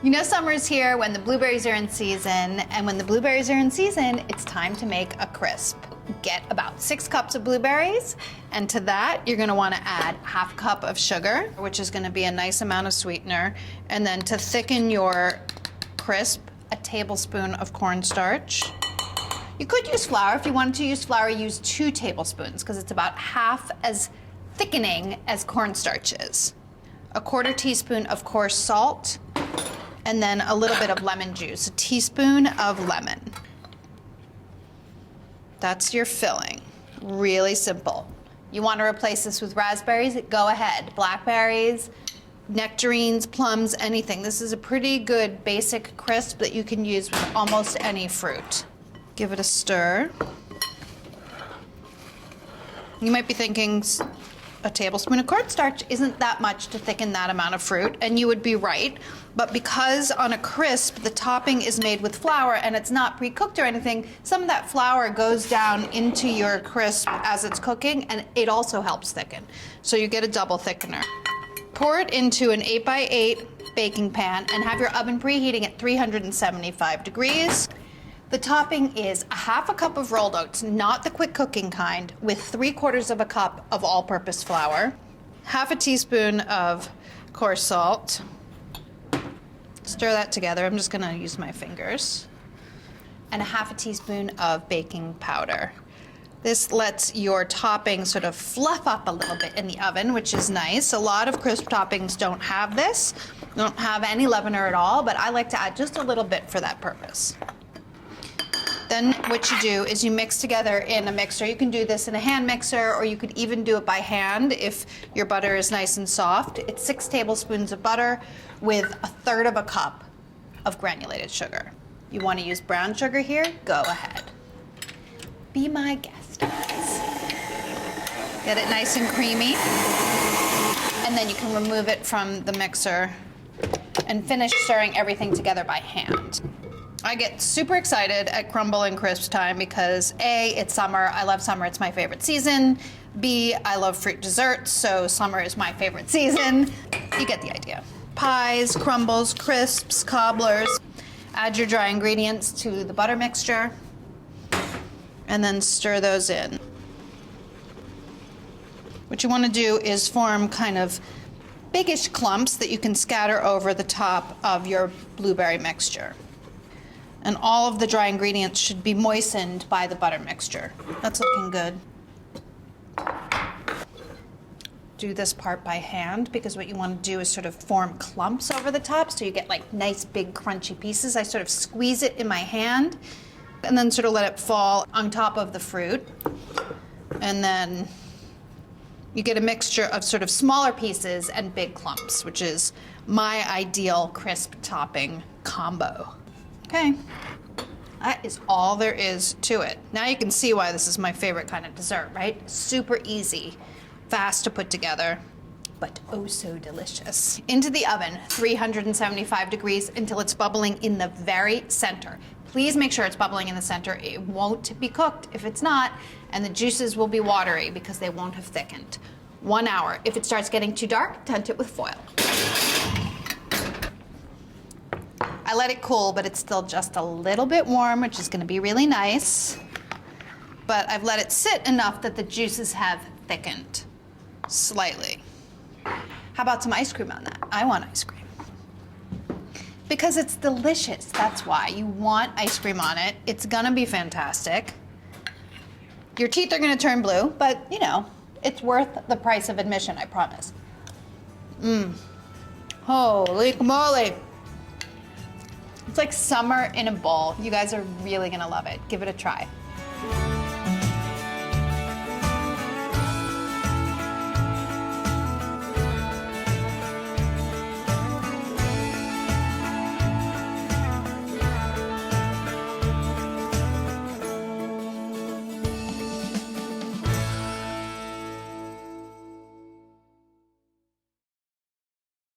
You know summer's here when the blueberries are in season, and when the blueberries are in season, it's time to make a crisp. Get about 6 cups of blueberries, and to that you're gonna wanna add ½ cup of sugar, which is gonna be a nice amount of sweetener, and then to thicken your crisp, a tablespoon of cornstarch. You could use flour. If you wanted to use flour, use 2 tablespoons because it's about half as thickening as cornstarch is. A 1/4 teaspoon of coarse salt, and then a little bit of lemon juice, a teaspoon of lemon. That's your filling. Really simple. You want to replace this with raspberries? Go ahead. Blackberries, nectarines, plums, anything. This is a pretty good basic crisp that you can use with almost any fruit. Give it a stir. You might be thinking, a tablespoon of cornstarch isn't that much to thicken that amount of fruit, and you would be right. But because on a crisp, the topping is made with flour and it's not pre-cooked or anything, some of that flour goes down into your crisp as it's cooking, and it also helps thicken. So you get a double thickener. Pour it into an 8x8 baking pan and have your oven preheating at 375 degrees. The topping is ½ cup of rolled oats, not the quick cooking kind, with 3/4 cup of all-purpose flour, ½ teaspoon of coarse salt. Stir that together. I'm just gonna use my fingers. And ½ teaspoon of baking powder. This lets your topping sort of fluff up a little bit in the oven, which is nice. A lot of crisp toppings don't have this, don't have any leavener at all, but I like to add just a little bit for that purpose. Then what you do is you mix together in a mixer. You can do this in a hand mixer, or you could even do it by hand if your butter is nice and soft. It's 6 tablespoons of butter with 1/3 cup of granulated sugar. You want to use brown sugar here? Go ahead. Be my guest, guys. Get it nice and creamy, and then you can remove it from the mixer and finish stirring everything together by hand. I get super excited at crumble and crisp time because A, it's summer. I love summer. It's my favorite season. B, I love fruit desserts, so summer is my favorite season. You get the idea. Pies, crumbles, crisps, cobblers. Add your dry ingredients to the butter mixture and then stir those in. What you want to do is form kind of biggish clumps that you can scatter over the top of your blueberry mixture. And all of the dry ingredients should be moistened by the butter mixture. That's looking good. Do this part by hand because what you want to do is sort of form clumps over the top so you get like nice big crunchy pieces. I sort of squeeze it in my hand and then sort of let it fall on top of the fruit. And then you get a mixture of sort of smaller pieces and big clumps, which is my ideal crisp topping combo. Okay, that is all there is to it. Now you can see why this is my favorite kind of dessert, right? Super easy, fast to put together, but oh so delicious. Into the oven, 375 degrees until it's bubbling in the very center. Please make sure it's bubbling in the center. It won't be cooked if it's not, and the juices will be watery because they won't have thickened. 1 hour. If it starts getting too dark, tent it with foil. I let it cool, but it's still just a little bit warm, which is gonna be really nice. But I've let it sit enough that the juices have thickened slightly. How about some ice cream on that? I want ice cream. Because it's delicious, that's why. You want ice cream on it. It's gonna be fantastic. Your teeth are gonna turn blue, but you know, it's worth the price of admission, I promise. Holy moly. It's like summer in a bowl. You guys are really gonna love it. Give it a try.